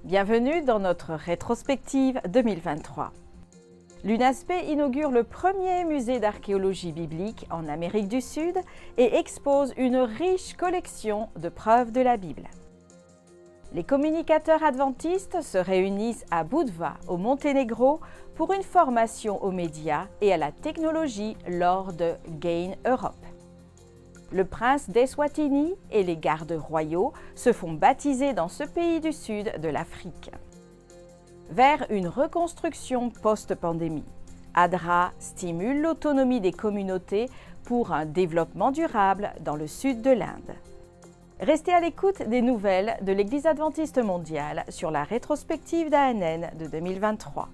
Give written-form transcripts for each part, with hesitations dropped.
Bienvenue dans notre rétrospective 2023. L'UNASP inaugure le premier musée d'archéologie biblique en Amérique du Sud et expose une riche collection de preuves de la Bible. Les communicateurs adventistes se réunissent à Budva, au Monténégro, pour une formation aux médias et à la technologie lors de Gain Europe. Le prince d'Eswatini et les gardes royaux se font baptiser dans ce pays du sud de l'Afrique. Vers une reconstruction post-pandémie, ADRA stimule l'autonomie des communautés pour un développement durable dans le sud de l'Inde. Restez à l'écoute des nouvelles de l'Église adventiste mondiale sur la rétrospective d'ANN de 2023.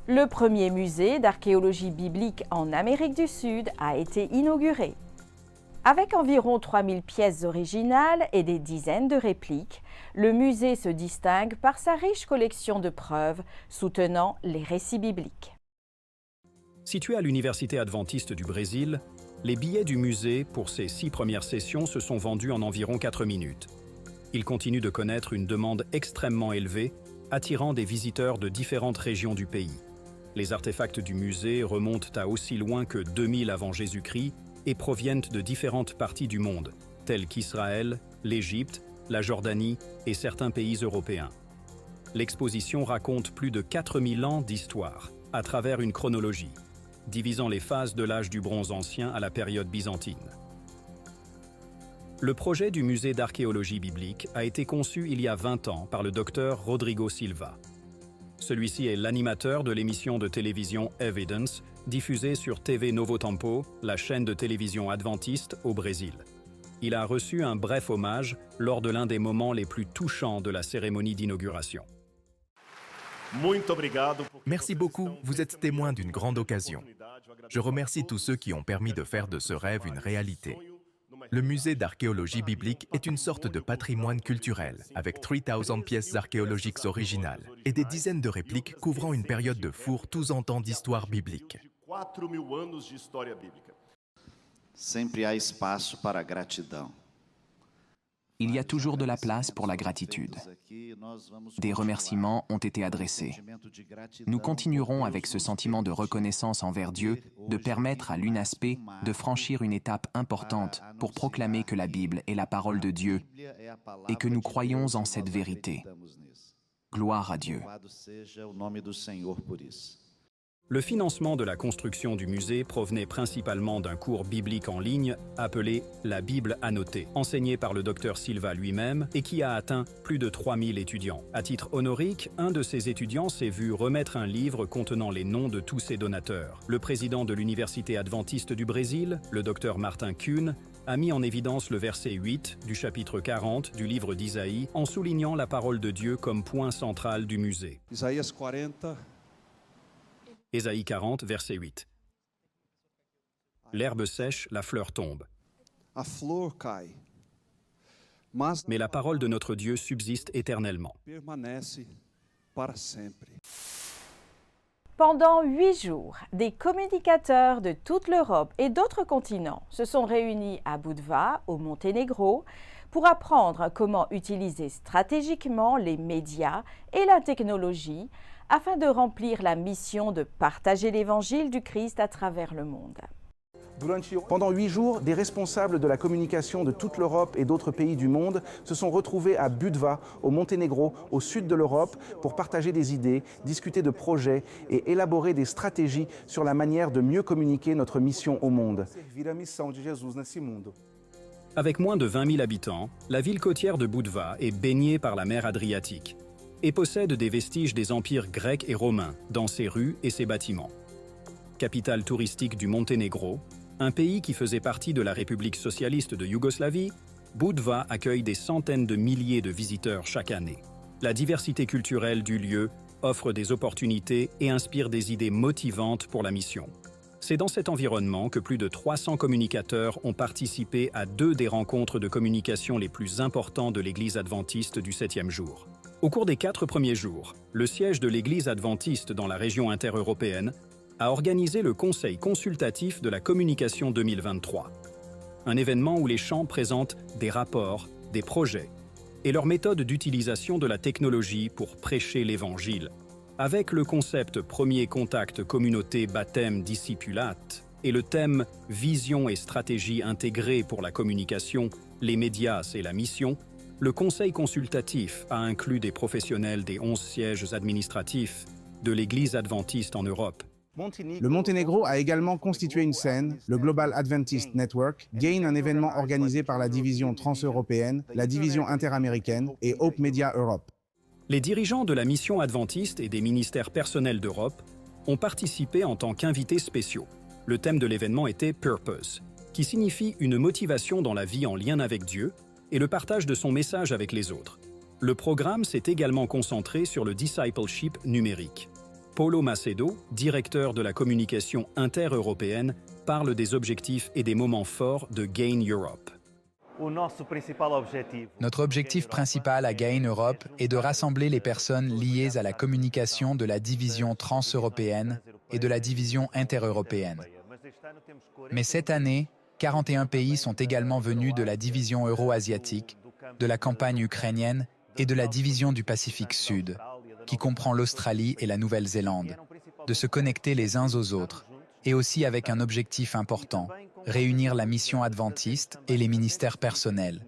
Le premier musée d'archéologie biblique en Amérique du Sud a été inauguré. Avec environ 3000 pièces originales et des dizaines de répliques, le musée se distingue par sa riche collection de preuves soutenant les récits bibliques. Situé à l'Université adventiste du Brésil, les billets du musée pour ses 6 premières sessions se sont vendus en environ 4 minutes. Il continue de connaître une demande extrêmement élevée, attirant des visiteurs de différentes régions du pays. Les artefacts du musée remontent à aussi loin que 2000 avant Jésus-Christ et proviennent de différentes parties du monde, telles qu'Israël, l'Égypte, la Jordanie et certains pays européens. L'exposition raconte plus de 4000 ans d'histoire, à travers une chronologie, divisant les phases de l'âge du bronze ancien à la période byzantine. Le projet du musée d'archéologie biblique a été conçu il y a 20 ans par le docteur Rodrigo Silva. Celui-ci est l'animateur de l'émission de télévision Evidence, diffusée sur TV Novo Tempo, la chaîne de télévision adventiste au Brésil. Il a reçu un bref hommage lors de l'un des moments les plus touchants de la cérémonie d'inauguration. Merci beaucoup, vous êtes témoin d'une grande occasion. Je remercie tous ceux qui ont permis de faire de ce rêve une réalité. Le musée d'archéologie biblique est une sorte de patrimoine culturel, avec 3000 pièces archéologiques originales et des dizaines de répliques couvrant une période de fourre tous en temps d'histoire biblique. Sempre há espaço para a gratidão. Il y a toujours de la place pour la gratitude. Des remerciements ont été adressés. Nous continuerons avec ce sentiment de reconnaissance envers Dieu de permettre à l'UNASP de franchir une étape importante pour proclamer que la Bible est la parole de Dieu et que nous croyons en cette vérité. Gloire à Dieu. Le financement de la construction du musée provenait principalement d'un cours biblique en ligne appelé « La Bible annotée », enseigné par le docteur Silva lui-même et qui a atteint plus de 3000 étudiants. À titre honorique, un de ses étudiants s'est vu remettre un livre contenant les noms de tous ses donateurs. Le président de l'Université adventiste du Brésil, le docteur Martin Kuhn, a mis en évidence le verset 8 du chapitre 40 du livre d'Isaïe en soulignant la parole de Dieu comme point central du musée. Ésaïe 40, verset 8. L'herbe sèche, la fleur tombe. Mais la parole de notre Dieu subsiste éternellement. Pendant 8 jours, des communicateurs de toute l'Europe et d'autres continents se sont réunis à Budva, au Monténégro, pour apprendre comment utiliser stratégiquement les médias et la technologie afin de remplir la mission de partager l'évangile du Christ à travers le monde. Pendant 8 jours, des responsables de la communication de toute l'Europe et d'autres pays du monde se sont retrouvés à Budva, au Monténégro, au sud de l'Europe, pour partager des idées, discuter de projets et élaborer des stratégies sur la manière de mieux communiquer notre mission au monde. Avec moins de 20 000 habitants, la ville côtière de Budva est baignée par la mer Adriatique et possède des vestiges des empires grecs et romains dans ses rues et ses bâtiments. Capitale touristique du Monténégro, un pays qui faisait partie de la République socialiste de Yougoslavie, Budva accueille des centaines de milliers de visiteurs chaque année. La diversité culturelle du lieu offre des opportunités et inspire des idées motivantes pour la mission. C'est dans cet environnement que plus de 300 communicateurs ont participé à 2 des rencontres de communication les plus importantes de l'Église adventiste du 7e jour. Au cours des 4 premiers jours, le siège de l'Église adventiste dans la région intereuropéenne a organisé le Conseil consultatif de la communication 2023. Un événement où les champs présentent des rapports, des projets et leur méthode d'utilisation de la technologie pour prêcher l'Évangile. Avec le concept Premier contact communauté baptême discipulate et le thème Vision et stratégie intégrée pour la communication, les médias et la mission, le Conseil consultatif a inclus des professionnels des 11 sièges administratifs de l'Église adventiste en Europe. Le Monténégro a également constitué une scène, le Global Adventist Network, GAIN, un événement organisé par la division transeuropéenne, la division interaméricaine et Hope Media Europe. Les dirigeants de la mission adventiste et des ministères personnels d'Europe ont participé en tant qu'invités spéciaux. Le thème de l'événement était « Purpose », qui signifie une motivation dans la vie en lien avec Dieu et le partage de son message avec les autres. Le programme s'est également concentré sur le discipleship numérique. Paulo Macedo, directeur de la communication inter-européenne, parle des objectifs et des moments forts de GAIN Europe. Notre objectif principal à GAIN Europe est de rassembler les personnes liées à la communication de la division transeuropéenne et de la division intereuropéenne. Mais cette année, 41 pays sont également venus de la division euro-asiatique, de la campagne ukrainienne et de la division du Pacifique Sud, qui comprend l'Australie et la Nouvelle-Zélande, de se connecter les uns aux autres, et aussi avec un objectif important, réunir la mission adventiste et les ministères personnels,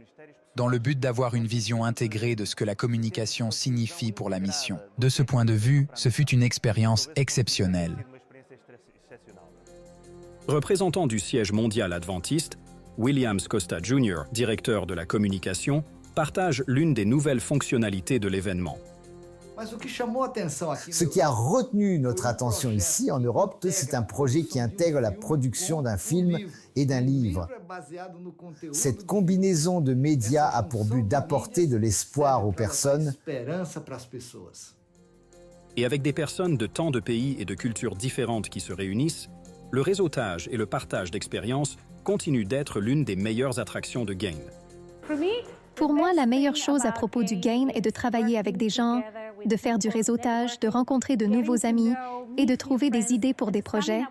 dans le but d'avoir une vision intégrée de ce que la communication signifie pour la mission. De ce point de vue, ce fut une expérience exceptionnelle. Représentant du siège mondial adventiste, Williams Costa Jr., directeur de la communication, partage l'une des nouvelles fonctionnalités de l'événement. Ce qui a retenu notre attention ici en Europe, c'est un projet qui intègre la production d'un film et d'un livre. Cette combinaison de médias a pour but d'apporter de l'espoir aux personnes. Et avec des personnes de tant de pays et de cultures différentes qui se réunissent, le réseautage et le partage d'expériences continuent d'être l'une des meilleures attractions de GAIN. Pour moi, la meilleure chose à propos du GAIN est de travailler avec des gens, de faire du réseautage, de rencontrer de nouveaux amis et de trouver des idées pour des projets,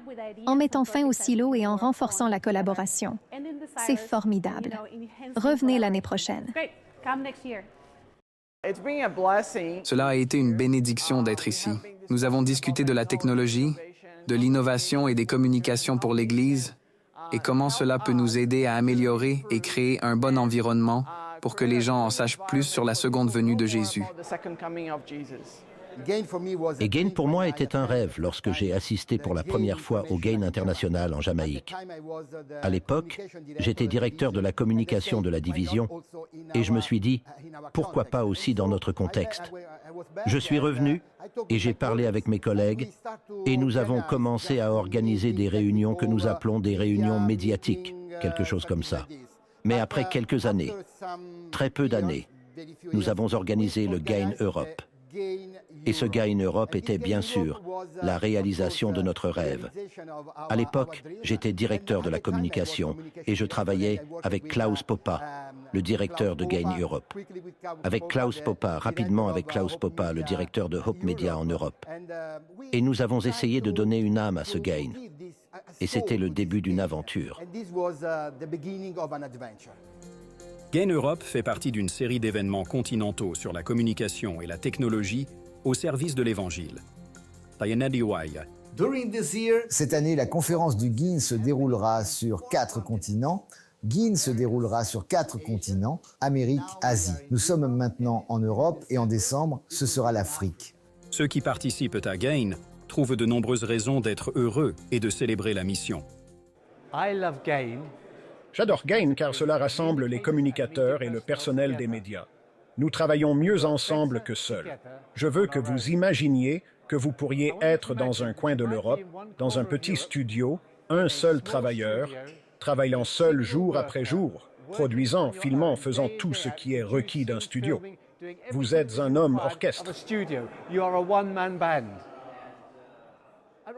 en mettant fin aux silos et en renforçant la collaboration. C'est formidable. Revenez l'année prochaine. Cela a été une bénédiction d'être ici. Nous avons discuté de la technologie, de l'innovation et des communications pour l'Église et comment cela peut nous aider à améliorer et créer un bon environnement pour que les gens en sachent plus sur la seconde venue de Jésus. Et GAIN pour moi était un rêve lorsque j'ai assisté pour la première fois au GAIN international en Jamaïque. À l'époque, j'étais directeur de la communication de la division et je me suis dit, pourquoi pas aussi dans notre contexte? Je suis revenu et j'ai parlé avec mes collègues et nous avons commencé à organiser des réunions que nous appelons des réunions médiatiques, quelque chose comme ça. Mais après quelques années, très peu d'années, nous avons organisé le GAIN Europe. Et ce GAIN Europe était bien sûr la réalisation de notre rêve. À l'époque, j'étais directeur de la communication et je travaillais avec Klaus Popa, le directeur de GAIN Europe. Avec Klaus Popa, rapidement avec Klaus Popa, le directeur de Hope Media en Europe. Et nous avons essayé de donner une âme à ce GAIN. Et c'était le début d'une aventure. GAIN Europe fait partie d'une série d'événements continentaux sur la communication et la technologie au service de l'Évangile. Cette année, la conférence du GAIN se déroulera sur 4 continents. GAIN se déroulera sur 4 continents, Amérique, Asie. Nous sommes maintenant en Europe et en décembre, ce sera l'Afrique. Ceux qui participent à GAIN trouvent de nombreuses raisons d'être heureux et de célébrer la mission. J'adore GAIN car cela rassemble les communicateurs et le personnel des médias. Nous travaillons mieux ensemble que seuls. Je veux que vous imaginiez que vous pourriez être dans un coin de l'Europe, dans un petit studio, un seul travailleur, travaillant seul jour après jour, produisant, filmant, faisant tout ce qui est requis d'un studio. Vous êtes un homme orchestre.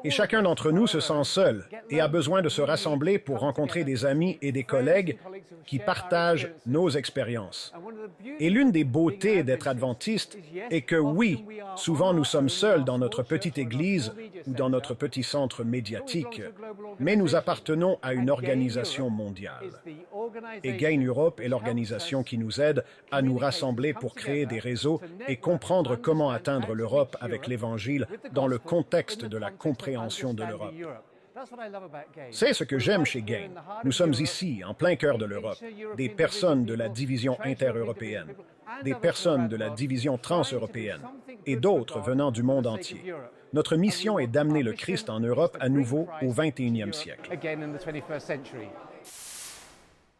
Et chacun d'entre nous se sent seul et a besoin de se rassembler pour rencontrer des amis et des collègues qui partagent nos expériences. Et l'une des beautés d'être adventiste est que oui, souvent nous sommes seuls dans notre petite église ou dans notre petit centre médiatique, mais nous appartenons à une organisation mondiale. Et Gain Europe est l'organisation qui nous aide à nous rassembler pour créer des réseaux et comprendre comment atteindre l'Europe avec l'Évangile dans le contexte de la compréhension de l'Europe. C'est ce que j'aime chez Gain. Nous sommes ici, en plein cœur de l'Europe, des personnes de la division intereuropéenne, des personnes de la division transeuropéenne et d'autres venant du monde entier. Notre mission est d'amener le Christ en Europe à nouveau au 21e siècle.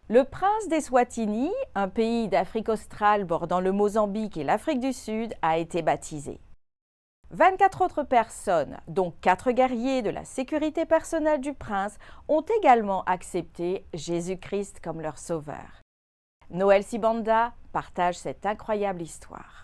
Le prince d'Eswatini, un pays d'Afrique australe bordant le Mozambique et l'Afrique du Sud, a été baptisé. 24 autres personnes, dont 4 guerriers de la sécurité personnelle du prince, ont également accepté Jésus-Christ comme leur sauveur. Noël Sibanda partage cette incroyable histoire.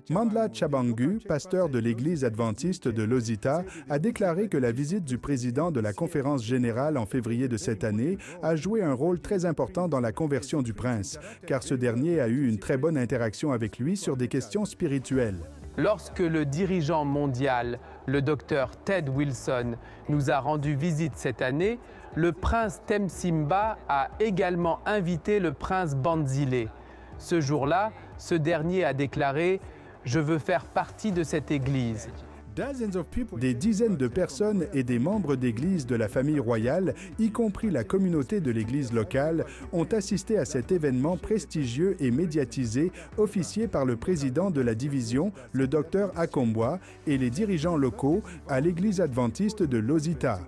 Mandla Chabangu, pasteur de l'église adventiste de Lozita, a déclaré que la visite du président de la conférence générale en février de cette année a joué un rôle très important dans la conversion du prince, car ce dernier a eu une très bonne interaction avec lui sur des questions spirituelles. Lorsque le dirigeant mondial, le docteur Ted Wilson, nous a rendu visite cette année, le prince Temsimba a également invité le prince Banzile. Ce jour-là, ce dernier a déclaré « Je veux faire partie de cette église ». Des dizaines de personnes et des membres d'église de la famille royale, y compris la communauté de l'église locale, ont assisté à cet événement prestigieux et médiatisé, officié par le président de la division, le docteur Akombwa, et les dirigeants locaux à l'église adventiste de Lozita.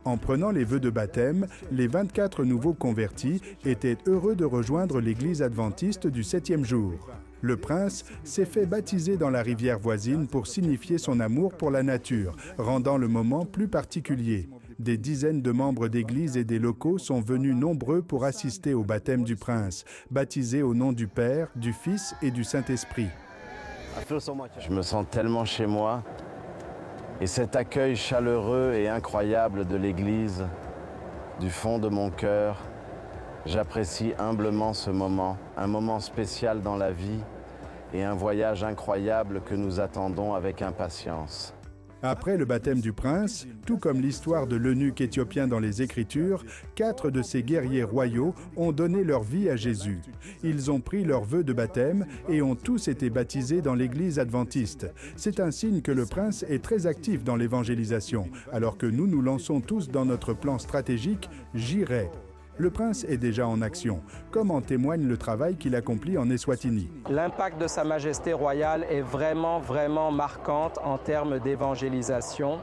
En prenant les vœux de baptême, les 24 nouveaux convertis étaient heureux de rejoindre l'église adventiste du 7e jour. Le prince s'est fait baptiser dans la rivière voisine pour signifier son amour pour la nature, rendant le moment plus particulier. Des dizaines de membres d'église et des locaux sont venus nombreux pour assister au baptême du prince, baptisé au nom du Père, du Fils et du Saint-Esprit. Je me sens tellement chez moi. Et cet accueil chaleureux et incroyable de l'église, du fond de mon cœur, j'apprécie humblement ce moment, un moment spécial dans la vie et un voyage incroyable que nous attendons avec impatience. Après le baptême du prince, tout comme l'histoire de l'eunuque éthiopien dans les Écritures, 4 de ces guerriers royaux ont donné leur vie à Jésus. Ils ont pris leur vœu de baptême et ont tous été baptisés dans l'église adventiste. C'est un signe que le prince est très actif dans l'évangélisation, alors que nous nous lançons tous dans notre plan stratégique « J'irai ». Le prince est déjà en action, comme en témoigne le travail qu'il accomplit en Eswatini. L'impact de Sa Majesté royale est vraiment marquant en termes d'évangélisation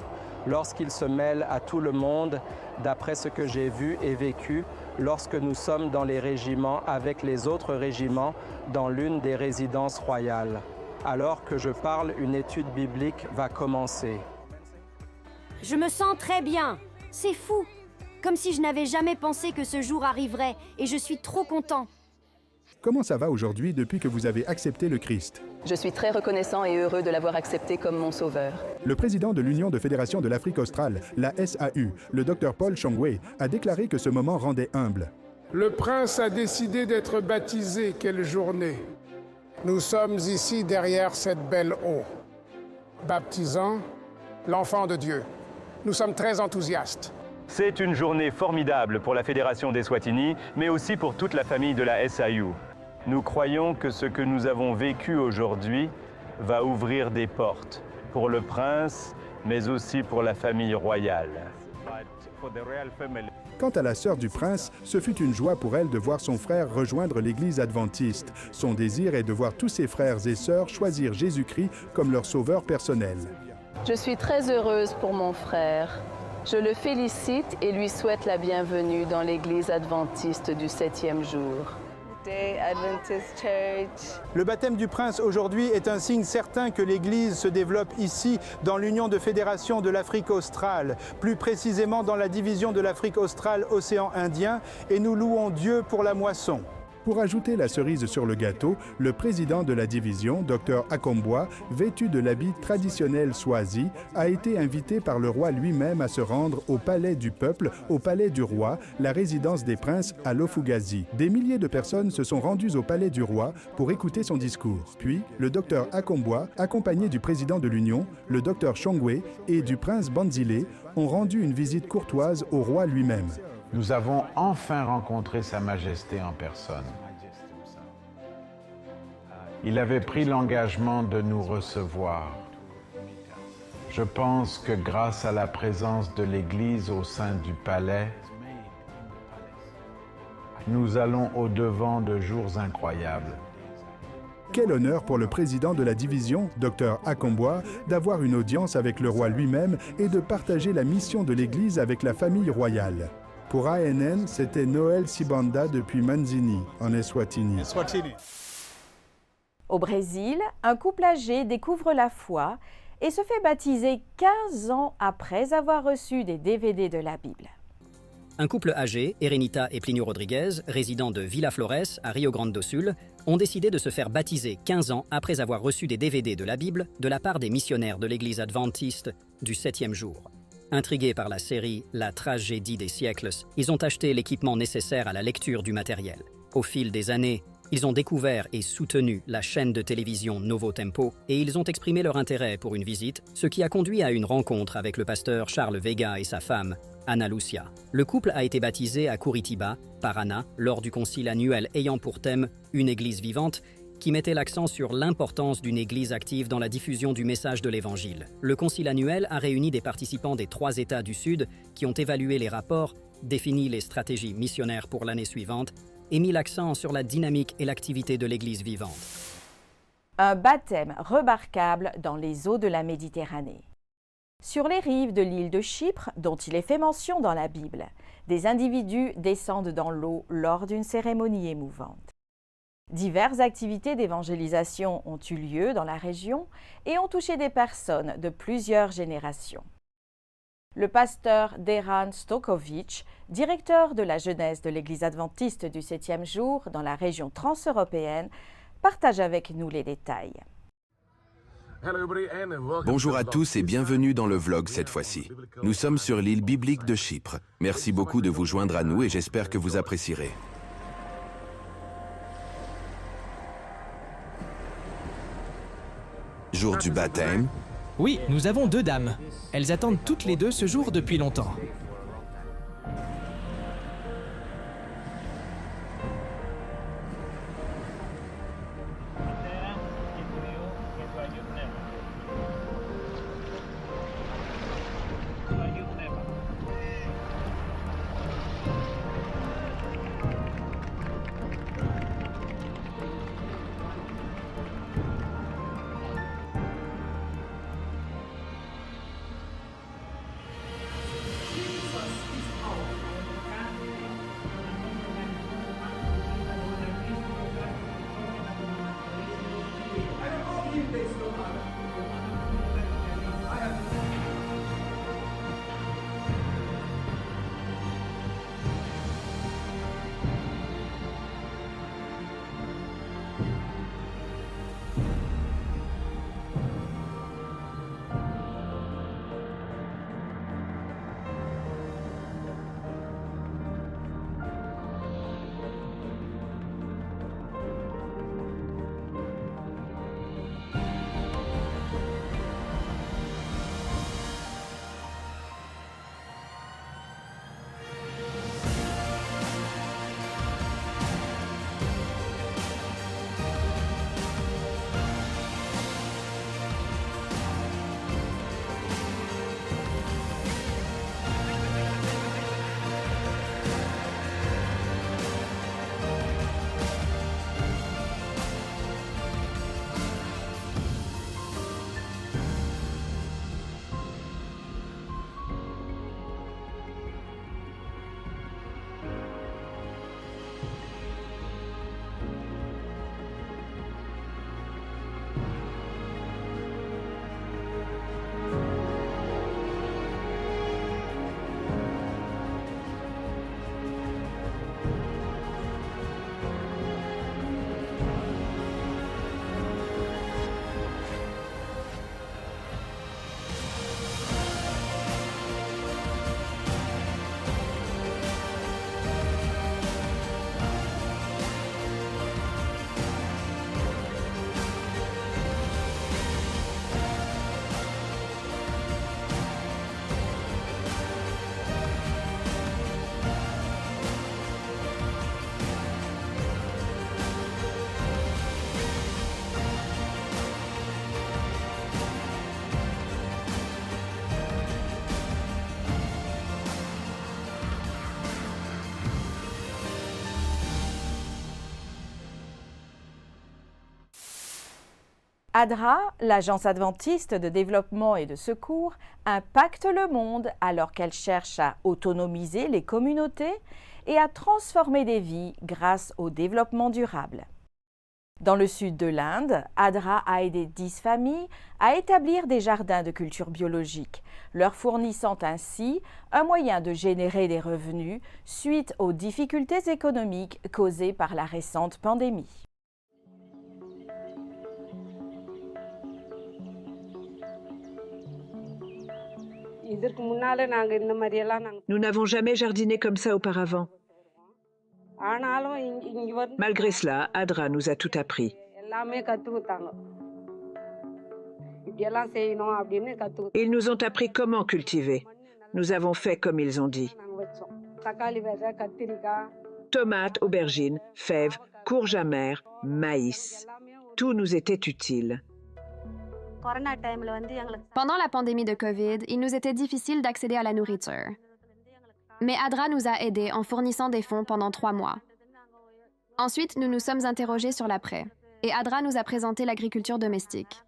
lorsqu'il se mêle à tout le monde, d'après ce que j'ai vu et vécu lorsque nous sommes dans les régiments avec les autres régiments dans l'une des résidences royales. Alors que je parle, une étude biblique va commencer. Je me sens très bien, c'est fou. Comme si je n'avais jamais pensé que ce jour arriverait, et je suis trop content. Comment ça va aujourd'hui depuis que vous avez accepté le Christ? Je suis très reconnaissant et heureux de l'avoir accepté comme mon sauveur. Le président de l'Union de fédération de l'Afrique australe, la SAU, le Dr Paul Chongwei, a déclaré que ce moment rendait humble. Le prince a décidé d'être baptisé, quelle journée! Nous sommes ici derrière cette belle eau, baptisant l'enfant de Dieu. Nous sommes très enthousiastes. C'est une journée formidable pour la Fédération d'Eswatini, mais aussi pour toute la famille de la SAU. Nous croyons que ce que nous avons vécu aujourd'hui va ouvrir des portes pour le prince, mais aussi pour la famille royale. Quant à la sœur du prince, ce fut une joie pour elle de voir son frère rejoindre l'église adventiste. Son désir est de voir tous ses frères et sœurs choisir Jésus-Christ comme leur sauveur personnel. Je suis très heureuse pour mon frère. Je le félicite et lui souhaite la bienvenue dans l'église adventiste du 7e jour. Le baptême du prince aujourd'hui est un signe certain que l'Église se développe ici, dans l'Union de fédération de l'Afrique australe, plus précisément dans la division de l'Afrique australe Océan Indien, et nous louons Dieu pour la moisson. Pour ajouter la cerise sur le gâteau, le président de la division, Dr Akomboa, vêtu de l'habit traditionnel Swazi, a été invité par le roi lui-même à se rendre au palais du peuple, au palais du roi, la résidence des princes à Lofugazi. Des milliers de personnes se sont rendues au palais du roi pour écouter son discours. Puis, le Dr Akomboa, accompagné du président de l'Union, le Dr Chongwe et du prince Banzile, ont rendu une visite courtoise au roi lui-même. Nous avons enfin rencontré Sa Majesté en personne. Il avait pris l'engagement de nous recevoir. Je pense que grâce à la présence de l'Église au sein du palais, nous allons au-devant de jours incroyables. Quel honneur pour le président de la division, Dr Akomboa, d'avoir une audience avec le roi lui-même et de partager la mission de l'Église avec la famille royale. Pour ANN, c'était Noël Sibanda depuis Manzini, en Eswatini. Au Brésil, un couple âgé découvre la foi et se fait baptiser 15 ans après avoir reçu des DVD de la Bible. Un couple âgé, Erenita et Plinio Rodriguez, résidents de Villa Flores, à Rio Grande do Sul, ont décidé de se faire baptiser 15 ans après avoir reçu des DVD de la Bible de la part des missionnaires de l'Église adventiste du 7e jour. Intrigués par la série La tragédie des siècles, ils ont acheté l'équipement nécessaire à la lecture du matériel. Au fil des années, ils ont découvert et soutenu la chaîne de télévision Novo Tempo et ils ont exprimé leur intérêt pour une visite, ce qui a conduit à une rencontre avec le pasteur Charles Vega et sa femme, Ana Lucia. Le couple a été baptisé à Curitiba, Paraná, lors du concile annuel ayant pour thème « Une église vivante », qui mettait l'accent sur l'importance d'une église active dans la diffusion du message de l'Évangile. Le concile annuel a réuni des participants des 3 États du Sud qui ont évalué les rapports, défini les stratégies missionnaires pour l'année suivante et mis l'accent sur la dynamique et l'activité de l'église vivante. Un baptême remarquable dans les eaux de la Méditerranée. Sur les rives de l'île de Chypre, dont il est fait mention dans la Bible, des individus descendent dans l'eau lors d'une cérémonie émouvante. Diverses activités d'évangélisation ont eu lieu dans la région et ont touché des personnes de plusieurs générations. Le pasteur Dejan Stokovic, directeur de la jeunesse de l'Église adventiste du 7e jour dans la région transeuropéenne, partage avec nous les détails. Bonjour à tous et bienvenue dans le vlog cette fois-ci. Nous sommes sur l'île biblique de Chypre. Merci beaucoup de vous joindre à nous et j'espère que vous apprécierez. Jour du baptême. Oui, nous avons 2 dames. Elles attendent toutes les 2 ce jour depuis longtemps. ADRA, l'Agence adventiste de développement et de secours, impacte le monde alors qu'elle cherche à autonomiser les communautés et à transformer des vies grâce au développement durable. Dans le sud de l'Inde, ADRA a aidé 10 familles à établir des jardins de culture biologique, leur fournissant ainsi un moyen de générer des revenus suite aux difficultés économiques causées par la récente pandémie. Nous n'avons jamais jardiné comme ça auparavant. Malgré cela, ADRA nous a tout appris. Ils nous ont appris comment cultiver. Nous avons fait comme ils ont dit. Tomates, aubergines, fèves, courges amères, maïs. Tout nous était utile. Pendant la pandémie de COVID, il nous était difficile d'accéder à la nourriture. Mais ADRA nous a aidés en fournissant des fonds pendant 3 mois. Ensuite, nous nous sommes interrogés sur l'après, et ADRA nous a présenté l'agriculture domestique.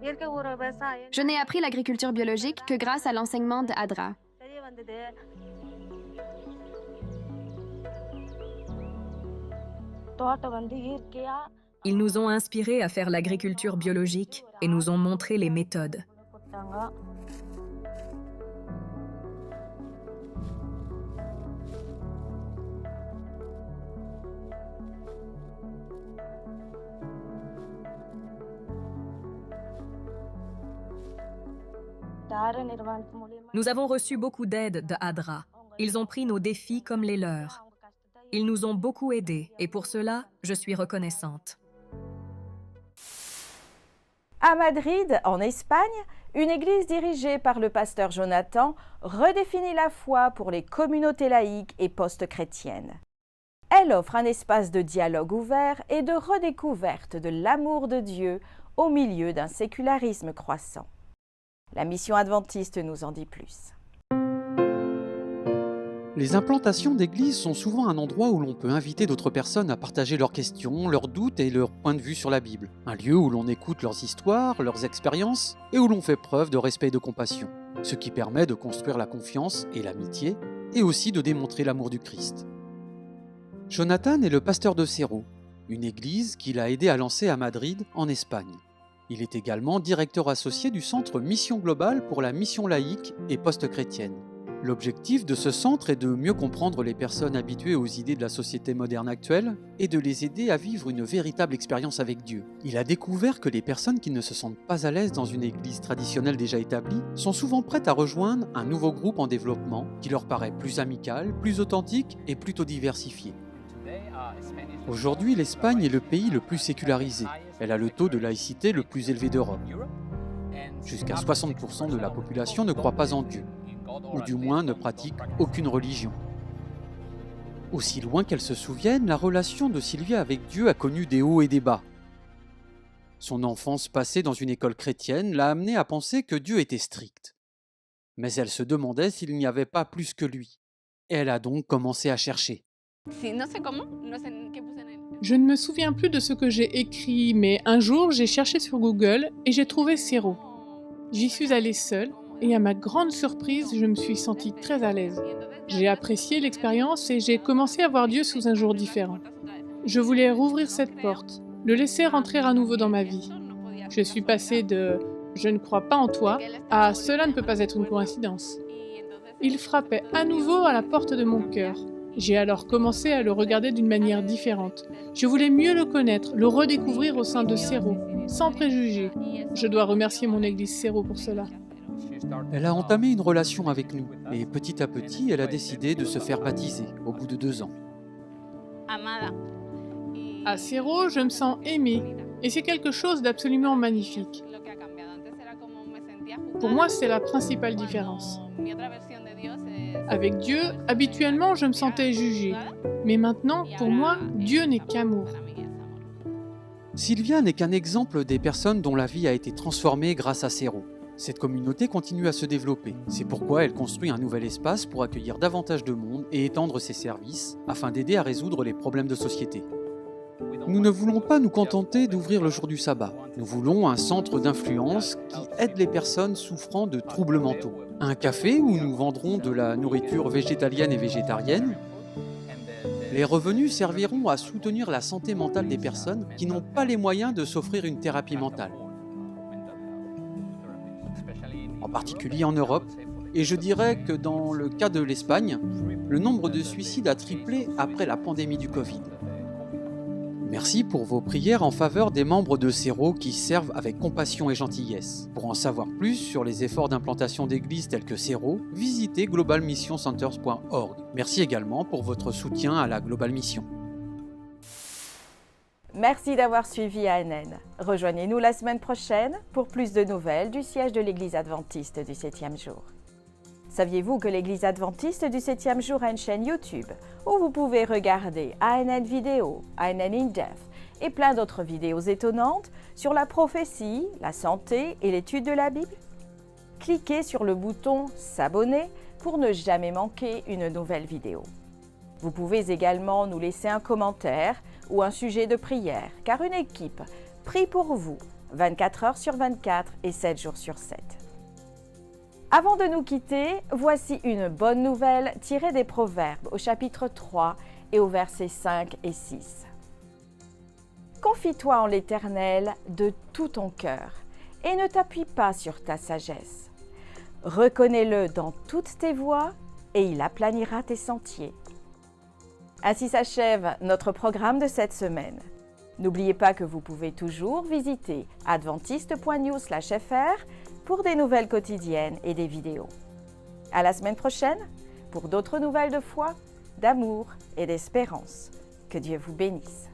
Je n'ai appris l'agriculture biologique que grâce à l'enseignement de ADRA. Ils nous ont inspirés à faire l'agriculture biologique et nous ont montré les méthodes. Nous avons reçu beaucoup d'aide de ADRA. Ils ont pris nos défis comme les leurs. Ils nous ont beaucoup aidés et pour cela, je suis reconnaissante. À Madrid, en Espagne, une église dirigée par le pasteur Jonathan redéfinit la foi pour les communautés laïques et post-chrétiennes. Elle offre un espace de dialogue ouvert et de redécouverte de l'amour de Dieu au milieu d'un sécularisme croissant. La mission adventiste nous en dit plus. Les implantations d'églises sont souvent un endroit où l'on peut inviter d'autres personnes à partager leurs questions, leurs doutes et leurs points de vue sur la Bible. Un lieu où l'on écoute leurs histoires, leurs expériences et où l'on fait preuve de respect et de compassion. Ce qui permet de construire la confiance et l'amitié et aussi de démontrer l'amour du Christ. Jonathan est le pasteur de Cerro, une église qu'il a aidé à lancer à Madrid, en Espagne. Il est également directeur associé du centre Mission Globale pour la mission laïque et post-chrétienne. L'objectif de ce centre est de mieux comprendre les personnes habituées aux idées de la société moderne actuelle et de les aider à vivre une véritable expérience avec Dieu. Il a découvert que les personnes qui ne se sentent pas à l'aise dans une église traditionnelle déjà établie sont souvent prêtes à rejoindre un nouveau groupe en développement qui leur paraît plus amical, plus authentique et plutôt diversifié. Aujourd'hui, l'Espagne est le pays le plus sécularisé. Elle a le taux de laïcité le plus élevé d'Europe. Jusqu'à 60% de la population ne croit pas en Dieu, ou du moins ne pratique aucune religion. Aussi loin qu'elle se souvienne, la relation de Sylvia avec Dieu a connu des hauts et des bas. Son enfance passée dans une école chrétienne l'a amenée à penser que Dieu était strict. Mais elle se demandait s'il n'y avait pas plus que lui. Et elle a donc commencé à chercher. Je ne me souviens plus de ce que j'ai écrit, mais un jour j'ai cherché sur Google et j'ai trouvé Cerro. J'y suis allée seule et à ma grande surprise, je me suis sentie très à l'aise. J'ai apprécié l'expérience et j'ai commencé à voir Dieu sous un jour différent. Je voulais rouvrir cette porte, le laisser rentrer à nouveau dans ma vie. Je suis passée de « je ne crois pas en toi » à « cela ne peut pas être une coïncidence ». Il frappait à nouveau à la porte de mon cœur. J'ai alors commencé à le regarder d'une manière différente. Je voulais mieux le connaître, le redécouvrir au sein de Cerro, sans préjugés. Je dois remercier mon église Cerro pour cela. Elle a entamé une relation avec nous et petit à petit, elle a décidé de se faire baptiser au bout de 2 ans. À Cerro, je me sens aimée et c'est quelque chose d'absolument magnifique. Pour moi, c'est la principale différence. Avec Dieu, habituellement, je me sentais jugée. Mais maintenant, pour moi, Dieu n'est qu'amour. Sylvia n'est qu'un exemple des personnes dont la vie a été transformée grâce à Cerro. Cette communauté continue à se développer. C'est pourquoi elle construit un nouvel espace pour accueillir davantage de monde et étendre ses services afin d'aider à résoudre les problèmes de société. Nous ne voulons pas nous contenter d'ouvrir le jour du sabbat. Nous voulons un centre d'influence qui aide les personnes souffrant de troubles mentaux. Un café où nous vendrons de la nourriture végétalienne et végétarienne. Les revenus serviront à soutenir la santé mentale des personnes qui n'ont pas les moyens de s'offrir une thérapie mentale. En particulier en Europe, et je dirais que dans le cas de l'Espagne, le nombre de suicides a triplé après la pandémie du Covid. Merci pour vos prières en faveur des membres de CERO qui servent avec compassion et gentillesse. Pour en savoir plus sur les efforts d'implantation d'églises telles que CERO, visitez globalmissioncenters.org. Merci également pour votre soutien à la Global Mission. Merci d'avoir suivi ANN. Rejoignez-nous la semaine prochaine pour plus de nouvelles du siège de l'Église adventiste du 7e jour. Saviez-vous que l'Église adventiste du 7e jour a une chaîne YouTube où vous pouvez regarder ANN Vidéo, ANN In-Depth et plein d'autres vidéos étonnantes sur la prophétie, la santé et l'étude de la Bible? Cliquez sur le bouton « S'abonner » pour ne jamais manquer une nouvelle vidéo. Vous pouvez également nous laisser un commentaire ou un sujet de prière, car une équipe prie pour vous 24 heures sur 24 et 7 jours sur 7. Avant de nous quitter, voici une bonne nouvelle tirée des Proverbes au chapitre 3 et au versets 5 et 6. Confie-toi en l'Éternel de tout ton cœur et ne t'appuie pas sur ta sagesse. Reconnais-le dans toutes tes voies et il aplanira tes sentiers. Ainsi s'achève notre programme de cette semaine. N'oubliez pas que vous pouvez toujours visiter adventiste.news/fr pour des nouvelles quotidiennes et des vidéos. À la semaine prochaine pour d'autres nouvelles de foi, d'amour et d'espérance. Que Dieu vous bénisse.